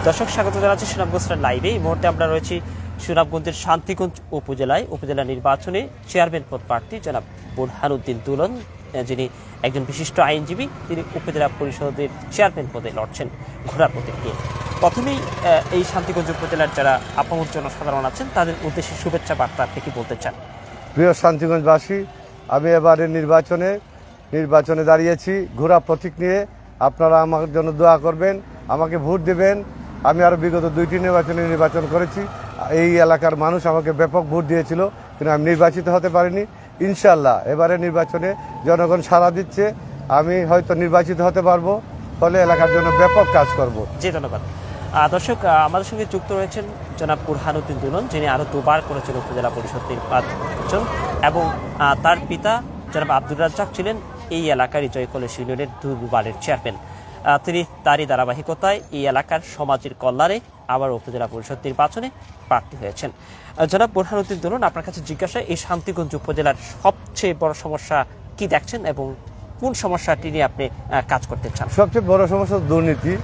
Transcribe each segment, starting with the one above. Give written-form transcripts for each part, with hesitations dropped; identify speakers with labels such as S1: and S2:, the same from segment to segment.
S1: দর্শক স্বাগত জানাচ্ছি সুনামগঞ্জ লাইভে। এই মুহূর্তে আমরা রয়েছি সুনামগঞ্জের শান্তিগঞ্জ উপজেলা নির্বাচনে চেয়ারম্যান পদ প্রার্থী জনাব বুরহানুদ্দিন দুলন, যিনি একজন বিশিষ্ট আইনজীবী। তিনি উপজেলা পরিষদের চেয়ারম্যান পদে লড়ছেন ঘোড়া প্রতীক নিয়ে। প্রথমেই এই শান্তিগঞ্জ উপজেলার যারা আপামর জনসাধারণ আছেন তাদের উদ্দেশ্যে শুভেচ্ছা বার্তা আপনি কি বলতে চান?
S2: প্রিয় শান্তিগঞ্জবাসী, আমি এবারে নির্বাচনে দাঁড়িয়েছি ঘোড়া প্রতীক নিয়ে। আপনারা আমার জন্য দোয়া করবেন, আমাকে ভোট দেবেন। আমি আরও বিগত 2টি নির্বাচন করেছি। এই এলাকার মানুষ আমাকে ব্যাপক ভোট দিয়েছিল, কিন্তু আমি নির্বাচিত হতে পারিনি। ইনশাল্লাহ এবারে নির্বাচনে জনগণ সাড়া দিচ্ছে, আমি হয়তো নির্বাচিত হতে পারবো, ফলে এলাকার জন্য ব্যাপক কাজ করব।
S1: জি, ধন্যবাদ। দর্শক, আমাদের সঙ্গে যুক্ত রয়েছেন জনাব বুরহানুদ্দিন দুলন, যিনি আরও 2বার করেছেন উপজেলা পরিষদ নির্বাচন, এবং তার পিতা জনাব আব্দুর রাজ্জাক ছিলেন এই এলাকারই জয়কলেশ ইউনিয়নের 2বারের চেয়ারম্যান। তিনি তারই ধারাবাহিকতায় এই এলাকার সমাজের কল্যাণে আবার উপজেলা পরিষদ নির্বাচনে প্রার্থী হয়েছেন। জনাব বুরহানুদ্দিন দুলন, আপনার কাছে জিজ্ঞাসা, এই শান্তিগঞ্জ উপজেলার সবচেয়ে বড় সমস্যা কি দেখছেন এবং কোন সমস্যাটি নিয়ে আপনি কাজ করতে চান?
S2: সবচেয়ে বড় সমস্যা দুর্নীতি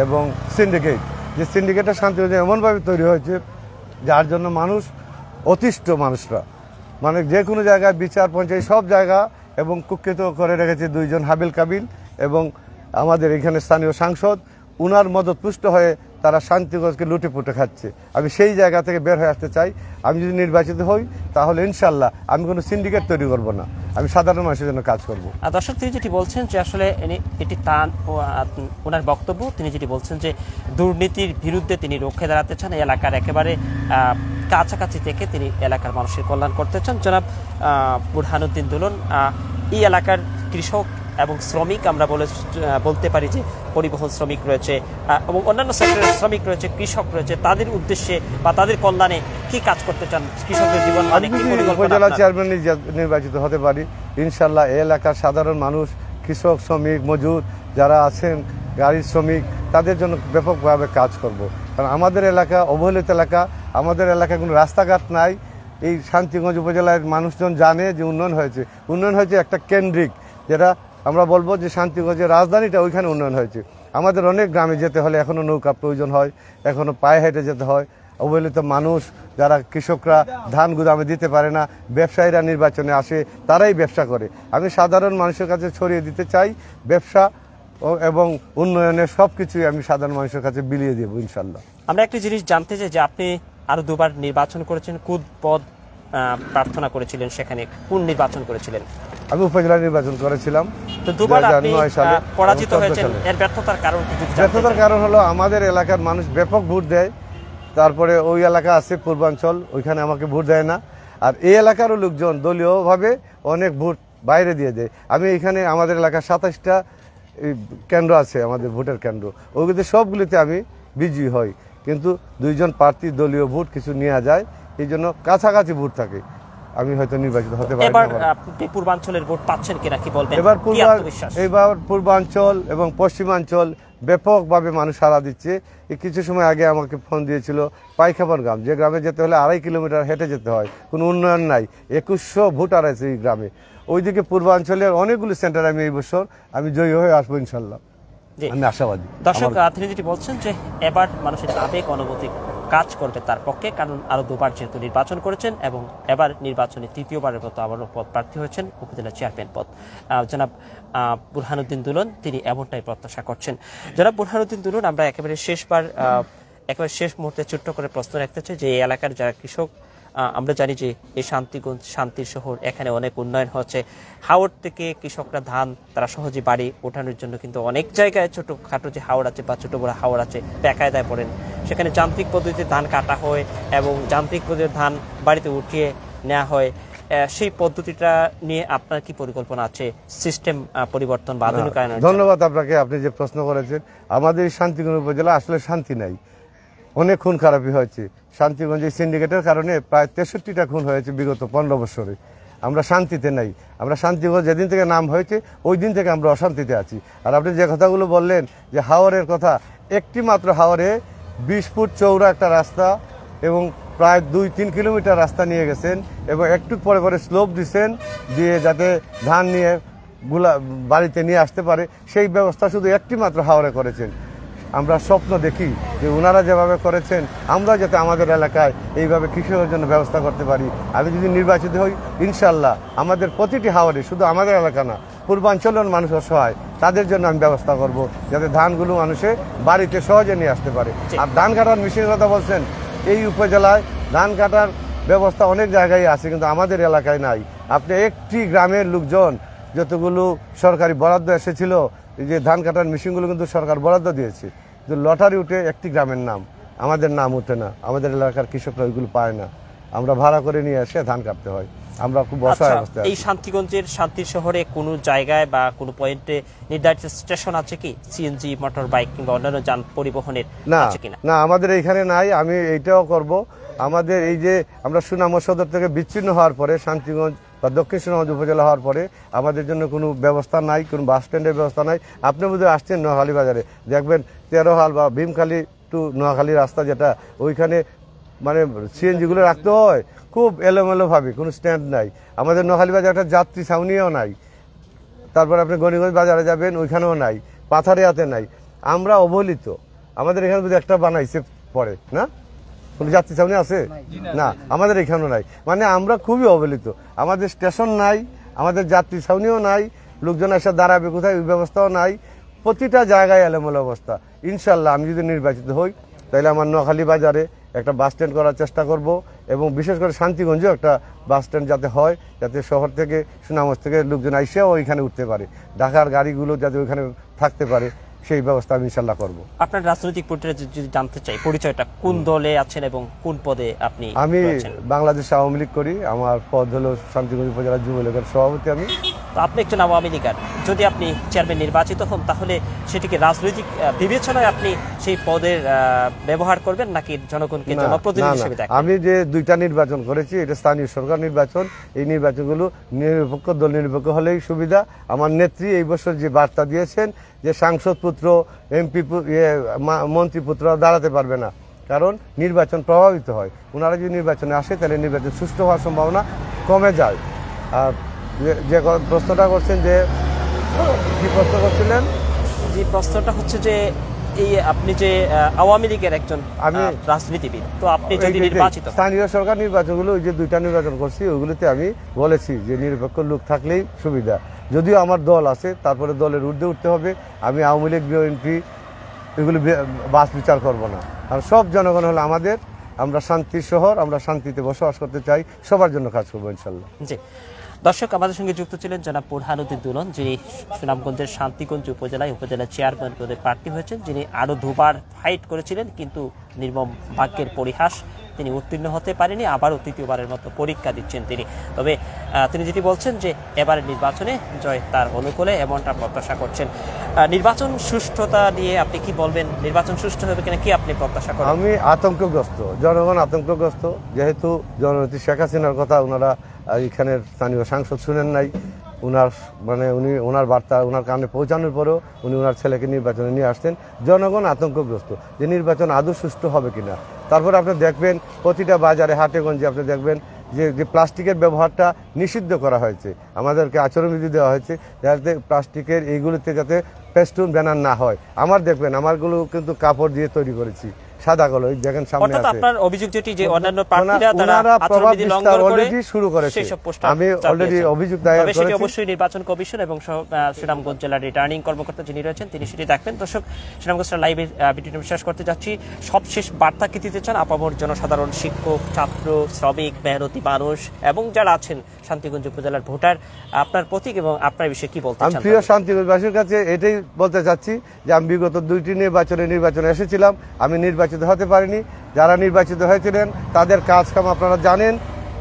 S2: এবং সিন্ডিকেট। যে সিন্ডিকেটটা শান্তিগঞ্জে এমনভাবে তৈরি হয়েছে যার জন্য অতিষ্ঠ মানুষরা, মানে যে কোনো জায়গায় বিচার পঞ্চায়েত সব জায়গা এবং কুখ্যাত করে রেখেছে 2জন হাবিল কাবিল এবং আমাদের এখানে স্থানীয় সাংসদ। উনার মদত পুষ্ট হয়ে তারা শান্তিগঞ্জকে লুটে পুটে খাচ্ছে। আমি সেই জায়গা থেকে বের হয়ে আসতে চাই। আমি যদি নির্বাচিত হই তাহলে ইনশাল্লাহ আমি কোনো সিন্ডিকেট তৈরি করব না, আমি সাধারণ মানুষের জন্য কাজ করব।
S1: দর্শক, তিনি যেটি বলছেন যে আসলে এটি ওনার বক্তব্য। তিনি যেটি বলছেন যে দুর্নীতির বিরুদ্ধে তিনি রুখে দাঁড়াতে চান, এই এলাকার একেবারে কাছাকাছি থেকে তিনি এলাকার মানুষের কল্যাণ করতে চান। জনাব বুরহানুদ্দিন দুলন, এই এলাকার কৃষক এবং শ্রমিক, আমরা বলতে পারি যে পরিবহন শ্রমিক রয়েছে এবং অন্যান্য সেক্টরের শ্রমিক রয়েছে, কৃষক রয়েছে, তাদের উদ্দেশ্যে বা তাদের কল্যাণে কি কাজ করতে চান? কৃষকদের জীবন
S2: উপজেলা চেয়ারম্যান নির্বাচিত হতে পারি ইনশাল্লাহ, এই এলাকার সাধারণ মানুষ, কৃষক, শ্রমিক, মজুর যারা আছেন, গাড়ির শ্রমিক, তাদের জন্য ব্যাপকভাবে কাজ করব। কারণ আমাদের এলাকা অবহেলিত এলাকা, আমাদের এলাকায় কোনো রাস্তাঘাট নাই। এই শান্তিগঞ্জ উপজেলার মানুষজন জানে যে উন্নয়ন হয়েছে একটা কেন্দ্রিক, যেটা আমরা বলবো যে শান্তিগঞ্জের রাজধানীটা ওইখানে উন্নয়ন হয়েছে। আমাদের অনেক গ্রামে যেতে হলে এখনও নৌকা প্রয়োজন হয়, এখনও পায়ে হেঁটে যেতে হয়। অবহেলিত মানুষ, যারা কৃষকরা ধান গুদামে দিতে পারে না, ব্যবসায়ীরা নির্বাচনে আসে, তারাই ব্যবসা করে। আমি সাধারণ মানুষের কাছে ছড়িয়ে দিতে চাই ব্যবসা এবং উন্নয়নের সব কিছুই আমি সাধারণ মানুষের কাছে বিলিয়ে দেবো ইনশাল্লাহ।
S1: আমরা একটা জিনিস জানতে চাই যে আপনি আরো 2বার নির্বাচন করেছেন, কোন পদ প্রার্থনা করেছিলেন, সেখানে কোন নির্বাচন করেছিলেন?
S2: আমি উপজেলা নির্বাচন করেছিলাম,
S1: তো 2বার আপনি পরাজিত হয়েছেন। এর ব্যর্থতার কারণ কি?
S2: ব্যর্থতার কারণ হলো আমাদের এলাকার মানুষ ব্যাপক ভোট দেয়, তারপরে ওই এলাকা আছে পূর্বাঞ্চল, ওইখানে আমাকে ভোট দেয় না। আর এই এলাকারও লোকজন দলীয়ভাবে অনেক ভোট বাইরে দিয়ে দেয়। আমি এখানে আমাদের এলাকার 27টা কেন্দ্র আছে, আমাদের ভোটের কেন্দ্র, ওইগুলোতে সবগুলিতে আমি বিজয়ী হই, কিন্তু 2জন প্রার্থী দলীয় ভোট কিছু নেওয়া যায়, এই জন্য কাছাকাছি ভোট থাকে, আমি হয়তো নির্বাচিত হতে পারি।
S1: এবার আপনি পূর্বাঞ্চলের ভোট পাচ্ছেন কিনা কি বলবেন?
S2: এবার পূর্বাঞ্চল এবং পশ্চিমাঞ্চল ব্যাপকভাবে মানুষ সাড়া দিচ্ছে। কিছু সময় আগে আমাকে ফোন দিয়েছিল পাইখাপান গ্রাম, যে গ্রামে যেতে হলে 2.5 কিলোমিটার হেঁটে যেতে হয়, কোনো উন্নয়ন নাই, 2100 ভোটার আছে এই গ্রামে। ওইদিকে পূর্বাঞ্চলের অনেকগুলি সেন্টার আমি এই বছর আমি জয়ী হয়ে আসবো ইনশাল্লাহ, আমি আশাবাদী।
S1: দর্শক, তিনি যেটি বলছেন যে এবার মানুষের আবেগ অনুভূতি কাজ করবে তার পক্ষে, কারণ আরো 2বার যেহেতু নির্বাচন করেছেন এবং এবার নির্বাচনে 3য়বারের মতো আবারও পদ প্রার্থী হয়েছেন উপজেলা চেয়ারম্যান পদ। জনাব বুরহানুদ্দিন দুলন তিনি এমনটাই প্রত্যাশা করছেন। জনাব বুরহানুদ্দিন দুলন, আমরা একেবারে শেষ মুহূর্তে ছোট্ট করে প্রশ্ন রাখতে চাই যে এই এলাকার যারা কৃষক, আমরা জানি যে এই শান্তিগঞ্জ শান্তির শহর, এখানে অনেক উন্নয়ন হচ্ছে। হাওড় থেকে কৃষকরা ধান তারা সহজে বাড়ি ওঠানোর জন্য কিন্তু অনেক জায়গায় ছোটোখাটো যে হাওড় আছে বা ছোটো বড় হাওড় আছে বেকায়দায় পড়েন, সেখানে যান্ত্রিক পদ্ধতিতে ধান কাটা হয় এবং যান্ত্রিক পদ্ধতিতে ধান বাড়িতে উঠিয়ে নেওয়া হয়। সেই পদ্ধতিটা নিয়ে আপনার কি পরিকল্পনা আছে, সিস্টেম পরিবর্তন বা আধুনিকায়ন?
S2: ধন্যবাদ আপনাকে, আপনি যে প্রশ্ন করেছেন। আমাদের শান্তিগঞ্জ উপজেলা আসলে শান্তি নাই, অনেক খুন খারাপি হয়েছে। শান্তিগঞ্জে সিন্ডিকেটের কারণে প্রায় 63টা খুন হয়েছে বিগত 15 বছরে। আমরা শান্তিতে নাই। আমরা শান্তিগঞ্জ যেদিন থেকে নাম হয়েছে ওই দিন থেকে আমরা অশান্তিতে আছি। আর আপনি যে কথাগুলো বললেন যে হাওরের কথা, একটি মাত্র হাওরে 20 ফুট চৌড়া একটা রাস্তা এবং প্রায় 2-3 কিলোমিটার রাস্তা নিয়ে গেছেন এবং একটু পরে পরে স্লোপ দিচ্ছেন, দিয়ে যাতে ধান নিয়ে বাড়িতে নিয়ে আসতে পারে, সেই ব্যবস্থা শুধু একটি মাত্র হাওরে করেছেন। আমরা স্বপ্ন দেখি যে ওনারা যেভাবে করেছেন আমরা যাতে আমাদের এলাকায় এইভাবে কৃষকের জন্য ব্যবস্থা করতে পারি। আমি যদি নির্বাচিত হই ইনশাল্লাহ আমাদের প্রতিটি হাওড়ে, শুধু আমাদের এলাকা না, পূর্বাঞ্চলের মানুষ অসহায়, তাদের জন্য আমি ব্যবস্থা করব যাতে ধানগুলো মানুষে বাড়িতে সহজে নিয়ে আসতে পারে। আর ধান কাটার মেশিনের কথা বলছেন, এই উপজেলায় ধান কাটার ব্যবস্থা অনেক জায়গায় আছে, কিন্তু আমাদের এলাকায় নাই। আপনি একটি গ্রামের লোকজন যতগুলো সরকারি বরাদ্দ এসেছিল, এই যে ধান কাটার মেশিনগুলো কিন্তু সরকার বরাদ্দ দিয়েছে, কিন্তু লটারি উঠে একটি গ্রামের নাম, আমাদের নাম উঠে না। আমাদের এলাকার কৃষকরা ওইগুলো পায় না, আমরা ভাড়া করে নিয়ে এসে ধান কাটতে হয়। আমরা খুব অসহায় অবস্থায়।
S1: এই শান্তিগঞ্জের শান্তি শহরে কোনো জায়গায় বা কোনো পয়েন্টে নির্ধারিত স্টেশন আছে কি সিএনজি, মোটর বাইক কিংবা অন্যান্য যান পরিবহনের আছে কিনা?
S2: না, আমাদের এইখানে নাই। আমি এইটাও করব। আমাদের এই যে আমরা সুনাম সদর থেকে বিচ্ছিন্ন হওয়ার পরে শান্তিগঞ্জ বা দক্ষিণ সুনামগঞ্জ উপজেলা হওয়ার পরে আমাদের জন্য কোনো ব্যবস্থা নাই, কোনো বাস স্ট্যান্ডের ব্যবস্থা নাই। আপনি বোধহয় আসছেন নোয়াখালী বাজারে, দেখবেন 13 হাল বা ভীমখালী টু নোয়াখালী রাস্তা যেটা, ওইখানে মানে সিএনজিগুলো রাখতে হয় খুব এলোমেলোভাবে, কোনো স্ট্যান্ড নাই। আমাদের নোয়াখালী বাজারে একটা যাত্রী ছাউনিও নাই। তারপর আপনি গণিগঞ্জ বাজারে যাবেন, ওইখানেও নাই, পাথারিয়াতে নাই। আমরা অবহেলিত। আমাদের এখানে যদি একটা বানাইছে পরে না, কোনো যাত্রী ছাউনি আছে না, আমাদের এখানেও নাই। মানে আমরা খুবই অবহেলিত। আমাদের স্টেশন নাই, আমাদের যাত্রী ছাউনিও নাই, লোকজন এসে দাঁড়াবে কোথায় ওই ব্যবস্থাও নাই। প্রতিটা জায়গায় এলোমেলো অবস্থা। ইনশাল্লাহ আমি যদি নির্বাচিত হই তাহলে আমার নোয়াখালী বাজারে একটা বাস স্ট্যান্ড করার চেষ্টা করব, এবং বিশেষ করে শান্তিগঞ্জেও একটা বাস স্ট্যান্ড যাতে হয়, যাতে শহর থেকে সুনামগঞ্জ থেকে লোকজন আইসেও ওইখানে উঠতে পারে, ঢাকার গাড়িগুলো যাতে ওইখানে থাকতে পারে, সেই ব্যবস্থা আমি ইনশাল্লাহ করব।
S1: আপনার রাজনৈতিক পরিচয় যদি জানতে চাই, পরিচয়টা কোন দলে আছেন এবং কোন পদে আপনি?
S2: আমি বাংলাদেশ আওয়ামী লীগ করি। আমার পদ হলো শান্তিগঞ্জ উপজেলা যুবলীগের সভাপতি। আমি
S1: তো আপনি একজন আওয়ামী লীগার, যদি আপনি চেয়ারম্যান নির্বাচিত হন তাহলে সেটিকে রাজনৈতিক বিবেচনায় আপনি সেই পদের ব্যবহার করবেন নাকি জনগণকে জনপ্রতিনিধি হিসেবে দেখেন?
S2: আমি যে দুইটা নির্বাচন করেছি, এটা স্থানীয় সরকার নির্বাচন। এই নির্বাচনগুলো নিরপেক্ষ, দল নিরপেক্ষ হলেই সুবিধা। আমার নেত্রী এই বছর যে বার্তা দিয়েছেন যে সাংসদ পুত্র, এমপি, মন্ত্রী পুত্র দাঁড়াতে পারবে না, কারণ নির্বাচন প্রভাবিত হয়। ওনারা যদি নির্বাচনে আসে তাহলে নির্বাচন সুষ্ঠু হওয়ার সম্ভাবনা কমে যায়। আর যে প্রশ্নটা করছেন, যে কি প্রশ্ন করছিলেন?
S1: যে প্রশ্নটা হচ্ছে যে এই আপনি যে আওয়ামী লীগের একজন রাজনীতিবিদ, তো আপনি যদি নির্বাচিত
S2: স্থানীয় সরকার নির্বাচনগুলো, ওই যে দুইটা নির্বাচন করছি, ওইগুলোতে আমি বলেছি যে নিরপেক্ষ লোক থাকলেই সুবিধা। যদিও আমার দল আছে, তারপরে দলের ঊর্ধ্বে উঠতে হবে। আমি আওয়ামী লীগ, বিএনপি এগুলো বাস বিচার করব না। আর সব জনগণ হলো আমাদের, আমরা শান্তির শহর, আমরা শান্তিতে বসবাস করতে চাই, সবার জন্য কাজ করবো ইনশাল্লাহ।
S1: জি দর্শক, আমাদের সঙ্গে যুক্ত ছিলেন জনাব বুরহানুদ্দিন দুলন, যিনি সুনামগঞ্জের শান্তিগঞ্জ উপজেলায় উপজেলা চেয়ারম্যান পদে প্রার্থী হয়েছেন, যিনি আরও দুবার ফাইট করেছিলেন, কিন্তু নির্মম ভাগ্যের পরিহাস, তিনি উত্তীর্ণ হতে পারেনি। আবারও তৃতীয়বারের মতো পরীক্ষা দিচ্ছেন তিনি। তবে তিনি যেটি বলছেন যে এবারের নির্বাচনে জয় তার অনুকূলে, এমনটা প্রত্যাশা করছেন। নির্বাচন সুষ্ঠুতা নিয়ে আপনি কি বলবেন? নির্বাচন সুষ্ঠু হবে কিনা কি আপনি প্রত্যাশা করেন?
S2: আমি আতঙ্কগ্রস্ত, জনগণ আতঙ্কগ্রস্ত। যেহেতু জননেত্রী শেখ হাসিনার কথা ওনারা এখানের স্থানীয় সাংসদ শুনেন নাই, উনি ওনার বার্তা ওনার কানে পৌঁছানোর পরেও উনি ওনার ছেলেকে নির্বাচনে নিয়ে আসছেন। জনগণ আতঙ্কগ্রস্ত যে নির্বাচন আদৌ সুষ্ঠু হবে কিনা। তারপর আপনি দেখবেন প্রতিটা বাজারে, হাটেগঞ্জে আপনি দেখবেন যে প্লাস্টিকের ব্যবহারটা নিষিদ্ধ করা হয়েছে, আমাদেরকে আচরণবিধি দেওয়া হয়েছে যাতে প্লাস্টিকের এইগুলোতে যাতে পেস্টুন ব্যানার না হয়। আমার দেখবেন আমারগুলো কিন্তু কাপড় দিয়ে তৈরি করেছি, সাদা কালো, দেখেন সামনে আছে।
S1: আপনার অভিযোগ যেটি যে অন্যান্য প্রার্থীরা তারা আচরণবিধি লঙ্ঘন করে
S2: শুরু করেছে,
S1: সেই সব পোস্টার
S2: আমি অলরেডি অভিযোগ দায়ের করেছি।
S1: সেটি অবশ্যই নির্বাচন কমিশন এবং সুনামগঞ্জ জেলার রিটার্নিং কর্মকর্তা যিনি রয়েছেন তিনি সেটি দেখবেন। দর্শক, সুনামগঞ্জ লাইভের ভিডিওটি শেষ করতে যাচ্ছি। সবশেষ বার্তা কি দিতে চান আপামর জনসাধারণ, শিক্ষক, ছাত্র, শ্রমিক, মেহনতি মানুষ এবং যারা আছেন শান্তিগঞ্জ উপজেলার ভোটার, আপনার প্রতীক এবং আপনার বিষয়ে কি বলতে চান?
S2: আমি প্রিয় শান্তিগঞ্জবাসীর কাছে এটাই বলতে চাচ্ছি যে আমি বিগত দুইটি নির্বাচনে এসেছিলাম, আমি নির্বাচিত হতে পারিনি। যারা নির্বাচিত হয়েছিলেন তাদের কাজ কাম আপনারা জানেন,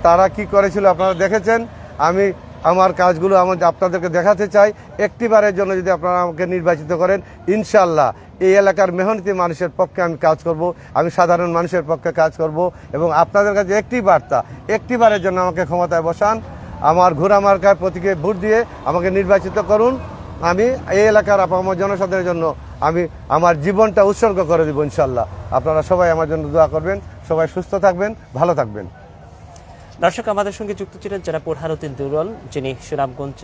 S2: তারা কি করেছিল আপনারা দেখেছেন। আমি আমার কাজগুলো আপনাদেরকে দেখাতে চাই। একটিবারের জন্য যদি আপনারা আমাকে নির্বাচিত করেন, ইনশাল্লাহ এই এলাকার মেহনতি মানুষের পক্ষে আমি কাজ করব, আমি সাধারণ মানুষের পক্ষে কাজ করব। এবং আপনাদের কাছে একটি বার্তা, একটিবারের জন্য আমাকে ক্ষমতায় বসান, আমার ঘোড়া মার্কার প্রতীকে ভোট দিয়ে আমাকে নির্বাচিত করুন। আমি এই এলাকার আপামর জনসাধারণের জন্য আমি আমার জীবনটা উৎসর্গ করে দেব ইনশাল্লাহ। আপনারা সবাই আমার জন্য দোয়া করবেন, সবাই সুস্থ থাকবেন, ভালো থাকবেন।
S1: দর্শক আমাদের সঙ্গে যুক্ত ছিলেন জেলা বোরহানুদ্দিন দুলাল, যিনি সুনামগঞ্জ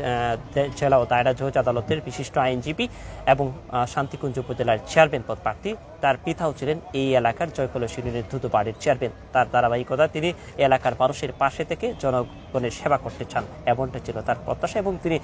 S1: জেলা ও দায়রা জজ আদালতের বিশিষ্ট আইনজীবী এবং শান্তিকুঞ্জ উপজেলার চেয়ারম্যান পদ প্রার্থী। তার পিতাও ছিলেন এই এলাকার জয়কলস ইউনিয়নের দ্রুত বাড়ির চেয়ারম্যান। তার ধারাবাহিকতা তিনি এলাকার মানুষের পাশে থেকে জনগণের সেবা করতে চান, এমনটা ছিল তার প্রত্যাশা এবং তিনি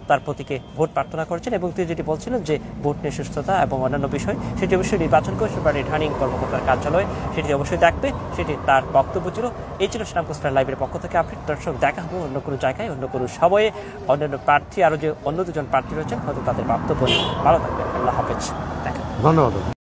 S1: তার প্রতীকে ভোট প্রার্থনা করেছেন। এবং তিনি যেটি বলছিলেন যে ভোট নিয়ে সুস্থতা এবং অন্যান্য বিষয় সেটি অবশ্যই নির্বাচন কমিশন বা রিটার্নিং কর্মকর্তার কার্যালয় সেটি অবশ্যই দেখবে, সেটি তার বক্তব্য ছিল। এই ছিল সুনামগঞ্জ লাইভের পক্ষ থেকে আপডেট। দর্শক দেখা হবে অন্য কোনো জায়গায়, অন্য কোনো সময়ে। অন্যান্য প্রার্থী আরও যে অন্য দুজন প্রার্থী রয়েছেন হয়তো তাদের বক্তব্য নিয়ে। ভালো থাকবেন, আল্লাহ হাফেজ, দেখা।
S2: ধন্যবাদ।